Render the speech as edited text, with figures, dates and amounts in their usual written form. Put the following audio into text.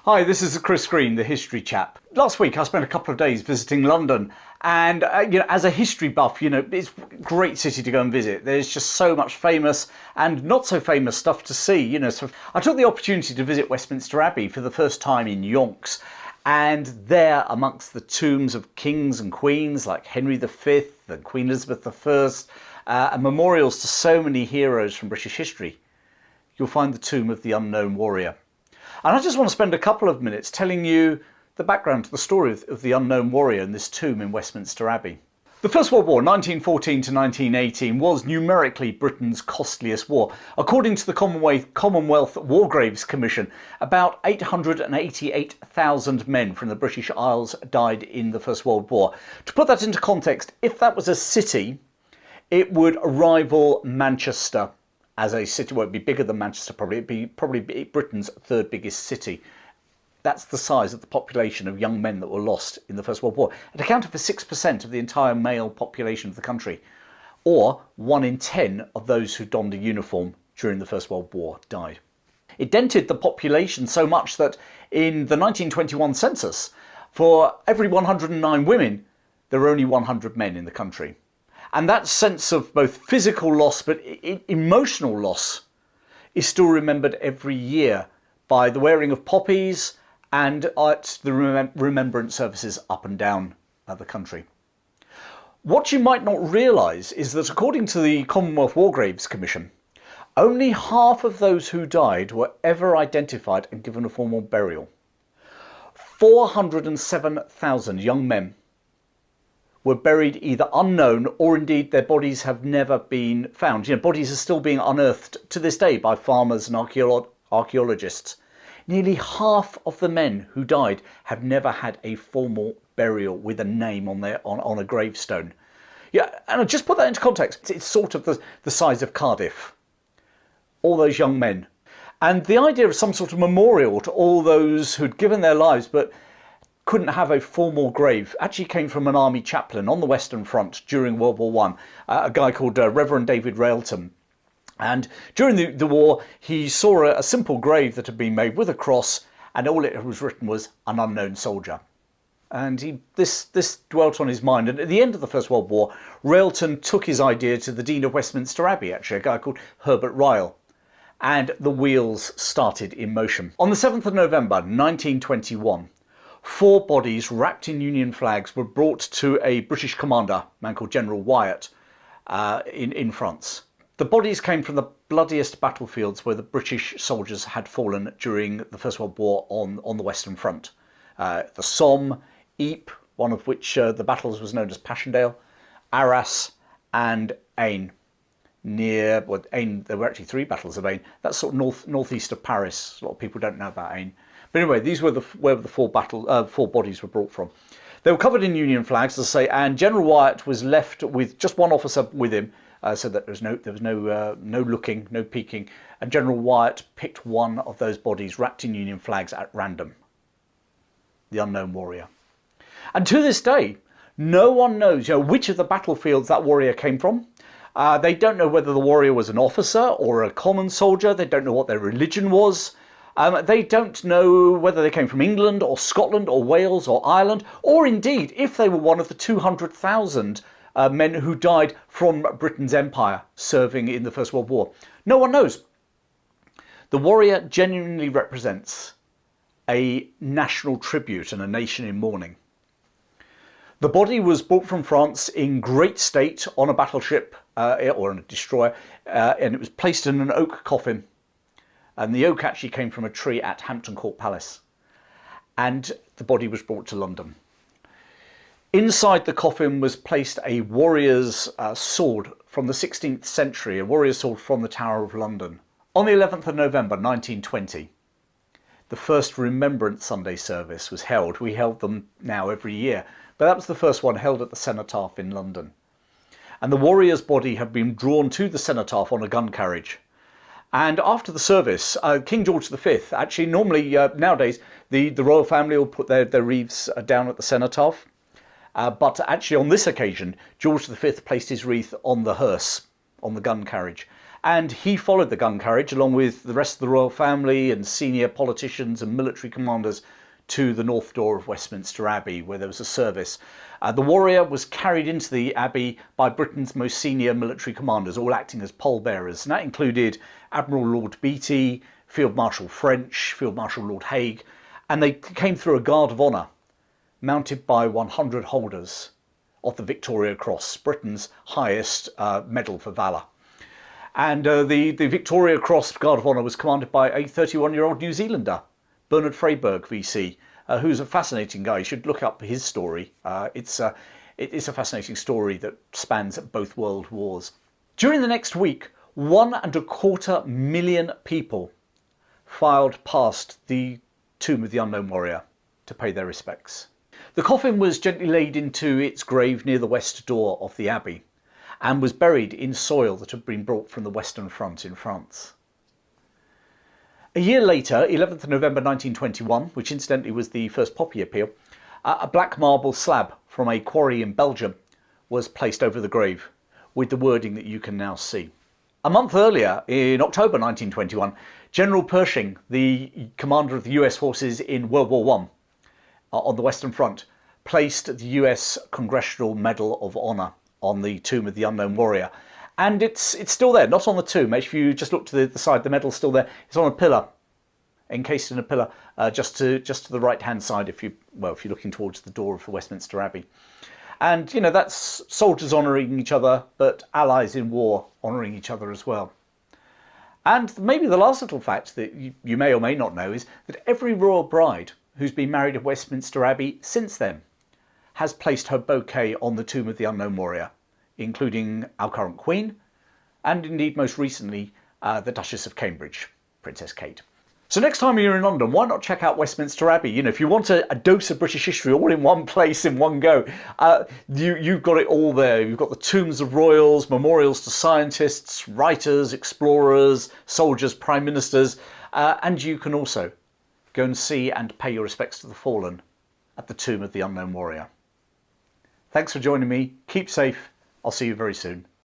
Hi, this is Chris Green, the History Chap. Last week I spent a couple of days visiting London, and as a history buff, it's a great city to go and visit. There's just so much famous and not so famous stuff to see. So I took the opportunity to visit Westminster Abbey for the first time in yonks, and there, amongst the tombs of kings and queens like Henry V and Queen Elizabeth I, and memorials to so many heroes from British history, you'll find the tomb of the unknown warrior. And I just want to spend a couple of minutes telling you the background to the story of the unknown warrior in this tomb in Westminster Abbey. The First World War, 1914 to 1918, was numerically Britain's costliest war. According to the Commonwealth War Graves Commission, about 888,000 men from the British Isles died in the First World War. To put that into context, if that was a city, it would rival Manchester. As a city, well, it'd be bigger than Manchester probably. It'd be probably Britain's third biggest city. That's the size of the population of young men that were lost in the First World War. It accounted for 6% of the entire male population of the country, or 1 in 10 of those who donned a uniform during the First World War died. It dented the population so much that in the 1921 census, for every 109 women, there were only 100 men in the country. And that sense of both physical loss but emotional loss is still remembered every year by the wearing of poppies and at the remembrance services up and down the country. What you might not realise is that according to the Commonwealth War Graves Commission, only half of those who died were ever identified and given a formal burial. 407,000 young men were buried either unknown or indeed their bodies have never been found. Bodies are still being unearthed to this day by farmers and archaeologists. Nearly half of the men who died have never had a formal burial with a name on a gravestone. Yeah, and just put that into context. It's sort of the size of Cardiff. All those young men. And the idea of some sort of memorial to all those who'd given their lives but couldn't have a formal grave actually came from an army chaplain on the Western Front during World War I, a guy called Reverend David Railton. And during the war, he saw a simple grave that had been made with a cross, and all it was written was "an unknown soldier." And this dwelt on his mind. And at the end of the First World War, Railton took his idea to the Dean of Westminster Abbey, actually, a guy called Herbert Ryle. And the wheels started in motion. On the 7th of November, 1921, 4 bodies wrapped in Union flags were brought to a British commander, a man called General Wyatt, in France. The bodies came from the bloodiest battlefields where the British soldiers had fallen during the First World War on the Western Front. The Somme, Ypres, one of which the battles was known as Passchendaele, Arras and Aisne. Aisne, there were actually 3 battles of Aisne. That's sort of northeast of Paris. A lot of people don't know about Aisne. But anyway, these were where the 4 bodies were brought from. They were covered in Union flags, as I say, and General Wyatt was left with just one officer with him, so that there was no looking, no peeking. And General Wyatt picked one of those bodies wrapped in Union flags at random, the unknown warrior. And to this day, no one knows, which of the battlefields that warrior came from. They don't know whether the warrior was an officer or a common soldier. They don't know what their religion was. They don't know whether they came from England or Scotland or Wales or Ireland, or indeed if they were one of the 200,000 men who died from Britain's empire serving in the First World War. No one knows. The warrior genuinely represents a national tribute and a nation in mourning. The body was brought from France in great state on a battleship or on a destroyer, and it was placed in an oak coffin. And the oak actually came from a tree at Hampton Court Palace. And the body was brought to London. Inside the coffin was placed a warrior's sword from the 16th century, a warrior's sword from the Tower of London. On the 11th of November 1920, the first Remembrance Sunday service was held. We held them now every year, but that was the first one held at the cenotaph in London. And the warrior's body had been drawn to the cenotaph on a gun carriage. And after the service, King George V, actually normally nowadays the royal family will put their wreaths down at the cenotaph. But actually on this occasion, George V placed his wreath on the hearse, on the gun carriage. And he followed the gun carriage along with the rest of the royal family and senior politicians and military commanders to the north door of Westminster Abbey, where there was a service. The warrior was carried into the Abbey by Britain's most senior military commanders, all acting as pallbearers, and that included Admiral Lord Beatty, Field Marshal French, Field Marshal Lord Haig, and they came through a guard of honour mounted by 100 holders of the Victoria Cross, Britain's highest medal for valour. And the Victoria Cross Guard of Honour was commanded by a 31-year-old New Zealander, Bernard Freyberg, VC, who's a fascinating guy. You should look up his story. It's a fascinating story that spans both world wars. During the next week, 1.25 million people filed past the tomb of the unknown warrior to pay their respects. The coffin was gently laid into its grave near the west door of the Abbey and was buried in soil that had been brought from the Western Front in France. A year later, 11th November 1921, which incidentally was the first Poppy appeal, a black marble slab from a quarry in Belgium was placed over the grave with the wording that you can now see. A month earlier, in October 1921, General Pershing, the commander of the US forces in World War I on the Western Front, placed the US Congressional Medal of Honor on the tomb of the unknown warrior. And it's still there, not on the tomb. If you just look to the side, the medal's still there. It's on a pillar, encased in a pillar, just to the right-hand side if you're looking towards the door of the Westminster Abbey. And, you know, that's soldiers honouring each other, but allies in war honouring each other as well. And maybe the last little fact that you may or may not know is that every royal bride who's been married at Westminster Abbey since then has placed her bouquet on the tomb of the unknown warrior, including our current Queen, and indeed most recently the Duchess of Cambridge, Princess Kate. So next time you're in London, why not check out Westminster Abbey? You know, if you want a dose of British history all in one place, in one go, you've got it all there. You've got the tombs of royals, memorials to scientists, writers, explorers, soldiers, prime ministers, and you can also go and see and pay your respects to the fallen at the tomb of the unknown warrior. Thanks for joining me. Keep safe. I'll see you very soon.